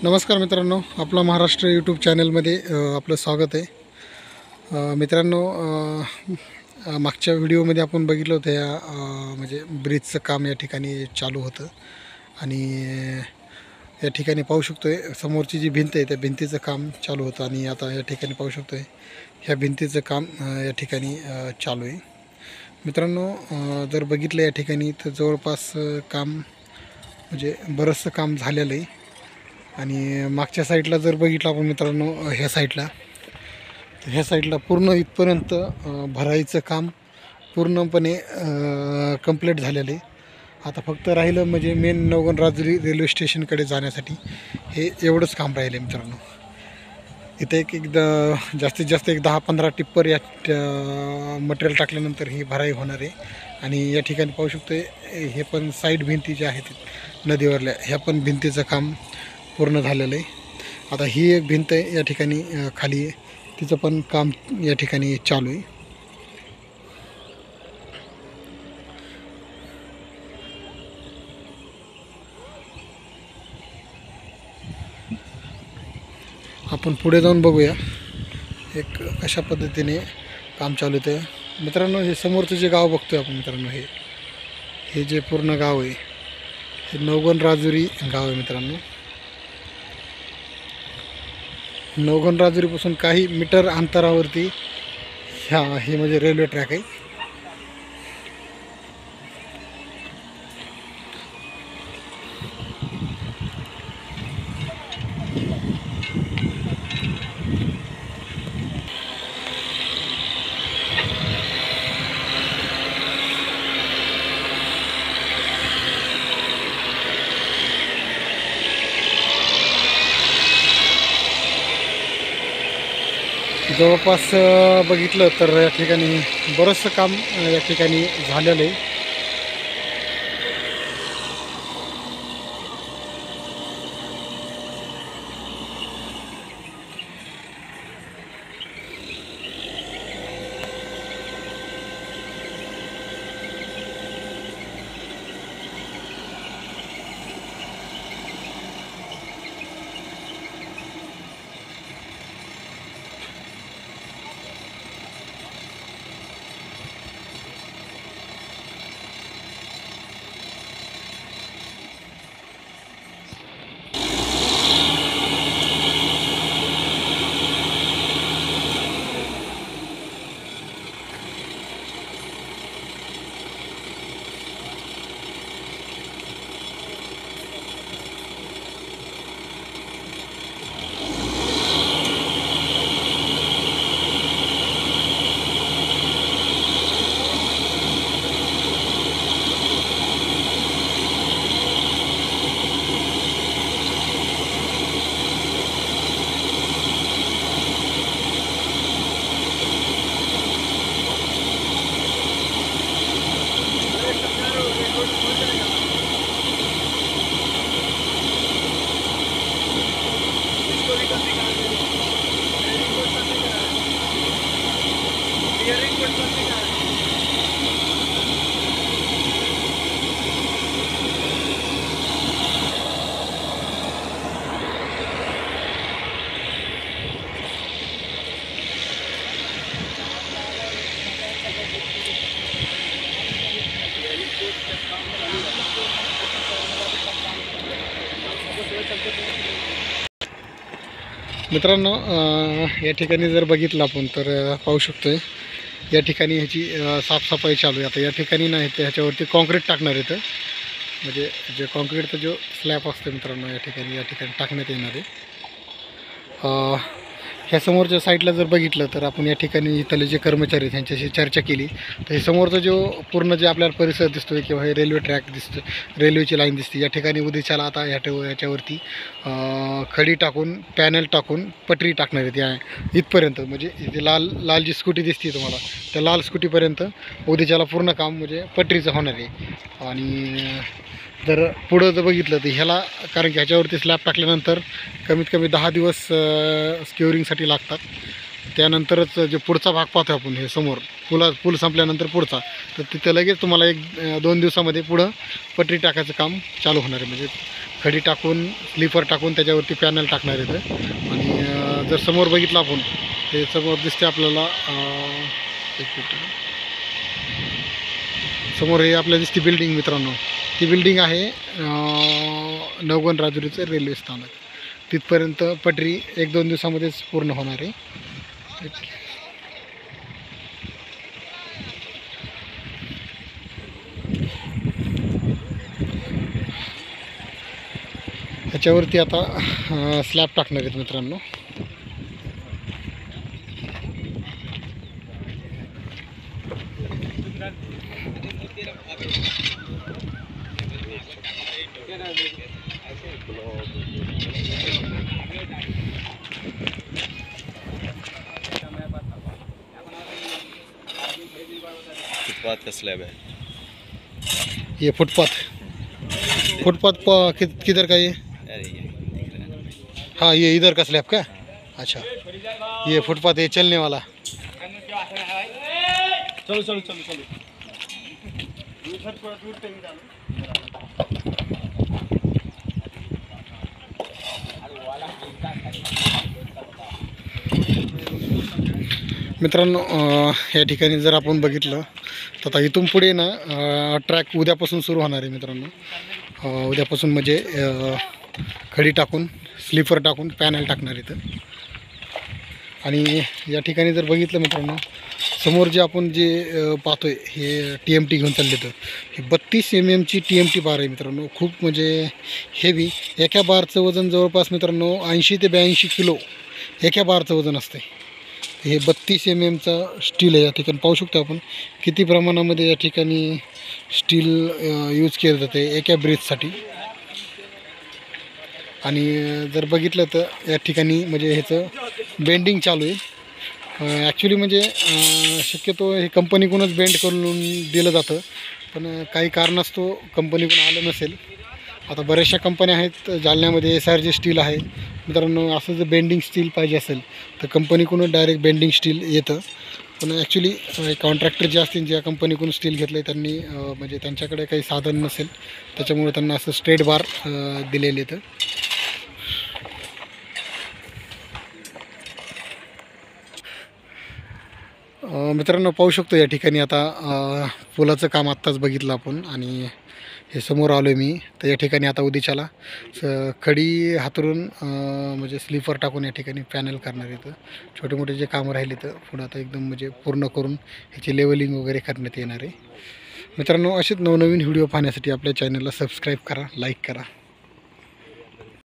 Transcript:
नमस्कार मित्रांनो, आपला महाराष्ट्र यूट्यूब चॅनलमध्ये आपलं स्वागत आहे. मित्रांनो, मागच्या व्हिडिओमध्ये आपण बघितलं होतं म्हणजे ब्रिजचं काम या ठिकाणी चालू होतं आणि या ठिकाणी पाहू शकतो आहे समोरची जी भिंत आहे त्या भिंतीचं काम चालू होतं आणि आता या ठिकाणी पाहू शकतो आहे ह्या भिंतीचं काम या ठिकाणी चालू आहे. मित्रांनो, जर बघितलं या ठिकाणी तर जवळपास काम म्हणजे बरंचसं काम झालेलं आहे आणि मागच्या साईडला जर बघितलं आपण मित्रांनो ह्या साईडला तर ह्या साईडला पूर्ण इथपर्यंत भरायचं काम पूर्णपणे कंप्लीट झालेलं आहे. आता फक्त राहिलं म्हणजे मेन नवगण राजुरी रेल्वे स्टेशनकडे जाण्यासाठी हे एवढंच काम राहिलं आहे मित्रांनो. इथे एकदा जास्तीत जास्त 10-15 टिप्पर या मटेरियल टाकल्यानंतर ही भराई होणार आहे. आणि या ठिकाणी पाहू शकतो हे पण साईड भिंती ज्या आहेत नदीवरल्या ह्या पण भिंतीचं काम पूर्ण झालेलं आहे. आता ही एक भिंत आहे या ठिकाणी खाली तिचं पण काम या ठिकाणी चालू आहे. आपण पुढे जाऊन बघूया एक कशा पद्धतीने काम चालू आहे. मित्रांनो, हे समोरचं जे गाव बघतोय आपण मित्रांनो, हे जे पूर्ण गाव आहे हे नवगण राजुरी गाव आहे मित्रांनो. नवगण राजुरीपासून काही मीटर अंतरावरती हे म्हणजे रेल्वे ट्रॅक आहे. जवळपास बघितलं तर या ठिकाणी बरंचसं काम या ठिकाणी झालेलं आहे. मित्रांनो, या ठिकाणी जर बघितलं आपण तर पाहू शकतोय या ठिकाणी ह्याची साफसफाई चालू आहे. आता या ठिकाणी नाही तर ह्याच्यावरती कॉन्क्रीट टाकणार आहे. म्हणजे जे कॉन्क्रीटचा जो स्लॅब असतो मित्रांनो या ठिकाणी टाकण्यात येणार आहे. ह्या समोरच्या साईडला जर बघितलं तर आपण या ठिकाणी इथले जे कर्मचारी आहेत त्यांच्याशी चर्चा केली तर हे समोरचा जो पूर्ण जे आपल्याला परिसर दिसतोय किंवा हे रेल्वे ट्रॅक दिसतो, रेल्वेची लाईन दिसते, या ठिकाणी उद्याच्याला आता याच्यावरती खडी टाकून पॅनल टाकून पटरी टाकणार आहेत या इथपर्यंत. म्हणजे इथे लाल जी स्कूटी दिसते तुम्हाला त्या लाल स्कूटीपर्यंत उद्याच्याला पूर्ण काम म्हणजे पटरीचं होणार आहे. आणि जर पुढं जर बघितलं तर ह्याला कारण की ह्याच्यावरती स्लॅब टाकल्यानंतर कमीत कमी 10 दिवस स्क्युअरिंगसाठी लागतात. त्यानंतरच जे पुढचा भाग पाहतो आपण हे समोर पूल संपल्यानंतर पुढचा, तर तिथे लगेच तुम्हाला 1-2 दिवसामध्ये पुढं पटरी टाकायचं काम चालू होणार आहे. म्हणजे खडी टाकून स्लीपर टाकून त्याच्यावरती पॅनल टाकणार आहे. आणि जर समोर बघितलं आपण हे समोर दिसते आपल्याला एक मिनिट, समोर हे आपल्याला दिसते बिल्डिंग मित्रांनो. ती बिल्डिंग आहे नवगण राजुरीचं रेल्वे स्थानक. तिथपर्यंत पटरी 1-2 दिवसामध्येच पूर्ण होणार आहे. त्याच्यावरती आता स्लॅब टाकणार आहेत मित्रांनो. फुटपाथ का स्लैब है ये फुटपाथ किधर का ये? अरे ये दिख रहा है। हाँ ये इधर का स्लैब का, अच्छा ये फुटपाथ है चलने वाला. चलो चलो चलो चलो मित्रांनो या ठिकाणी जर आपण बघितलं तर आता इथून पुढे ना ट्रॅक उद्यापासून सुरू होणार आहे मित्रांनो. उद्यापासून म्हणजे खडी टाकून स्लीपर टाकून पॅनल टाकणार इथं. आणि या ठिकाणी जर बघितलं मित्रांनो समोर जे आपण जे पाहतोय हे TMT घेऊन चालले, तर हे 32 mm ची TMT बार आहे मित्रांनो. खूप म्हणजे हेवी. एका बारचं वजन जवळपास मित्रांनो 80 ते 82 किलो एका बारचं वजन असते. हे 32 mm चा स्टील आहे. या ठिकाणी पाहू शकतो आपण किती प्रमाणामध्ये या ठिकाणी स्टील यूज केलं जाते एका ब्रिजसाठी. आणि जर बघितलं तर या ठिकाणी म्हणजे ह्याचं बेंडिंग चालू आहे. ॲक्च्युली म्हणजे शक्यतो हे कंपनीकडूनच बेंड करून दिलं जातं, पण काही कारणास्तव कंपनीकडून आलं नसेल. आता बऱ्याचशा कंपन्या आहेत जालन्यामध्ये, SRJ स्टील आहे मित्रांनो. असं जर बेंडिंग स्टील पाहिजे असेल तर कंपनीकडून डायरेक्ट बेंडिंग स्टील येतं. पण ॲक्च्युली कॉन्ट्रॅक्टर जे असतील ज्या कंपनीकडून स्टील घेतलं आहे त्यांनी म्हणजे त्यांच्याकडे काही साधन नसेल, त्याच्यामुळे त्यांना असं स्ट्रेट बार दिलेले येतं. मित्रांनो पाहू शकतो या ठिकाणी आता पुलाचं काम आत्ताच बघितलं आपण आणि हे समोर आलो आहे मी. तर या ठिकाणी आता उद्याच्याला खडी हातरून म्हणजे स्लीपर टाकून या ठिकाणी पॅनल करणार आहे. तर छोटे मोठे जे कामं राहिले तर पुढं आता एकदम म्हणजे पूर्ण करून ह्याची लेवलिंग वगैरे करण्यात येणार आहे. मित्रांनो असेच नवनवीन व्हिडिओ पाहण्यासाठी आपल्या चॅनलला सबस्क्राईब करा, लाईक करा.